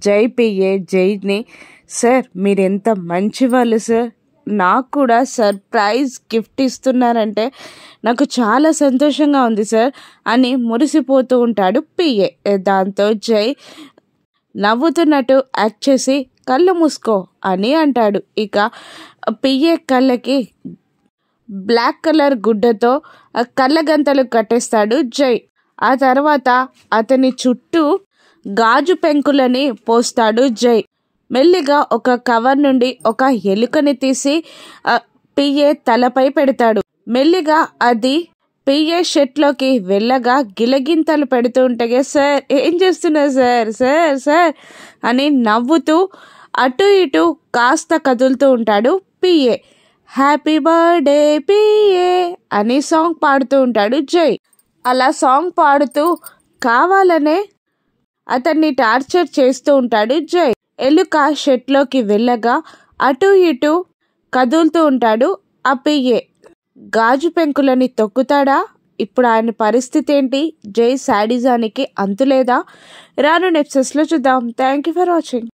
జై PA జైని sir మీరెంత మంచివాళ్ళు సార్, నాకు కూడా సర్ప్రైజ్ గిఫ్ట్ ఇస్తున్నారంటే నాకు చాలా సంతోషంగా ఉంది సార్ అని మురిసిపోతూ ఉంటాడు పిఏ. దాంతో జై నవ్వుతున్నట్టు యాక్ట్ చేసి కళ్ళు మూసుకో అని అంటాడు. ఇక పిఏ కళ్ళకి బ్లాక్ కలర్ గుడ్డతో కళ్ళగంతలు కట్టేస్తాడు జై. ఆ తర్వాత అతని చుట్టూ గాజు పెంకులని పోస్తాడు జై. మెల్లిగా ఒక కవర్ నుండి ఒక ఎలుకని తీసి పిఏ తలపై పెడతాడు. మెల్లిగా అది పిఏ షర్ట్లోకి వెళ్ళగా గిలగింతలు పెడుతూ ఉంటే సార్ ఏం చేస్తున్నారు సార్ సార్ సార్ అని నవ్వుతూ అటు ఇటు కాస్త కదులుతూ ఉంటాడు పిఏ. హ్యాపీ బర్త్డే పిఏ అని సాంగ్ పాడుతూ ఉంటాడు జై. అలా సాంగ్ పాడుతూ కావాలనే అతన్ని టార్చర్ చేస్తూ ఉంటాడు జై. ఎలుక షెట్లోకి వెళ్ళగా అటు ఇటు కదులుతూ ఉంటాడు ఆ పిఏ. గాజు పెంకులని తొక్కుతాడా? ఇప్పుడు ఆయన పరిస్థితి ఏంటి? జై శాడిజానికి అంతులేదా? రాను నెప్సెస్లో చూద్దాం. Thank you for watching.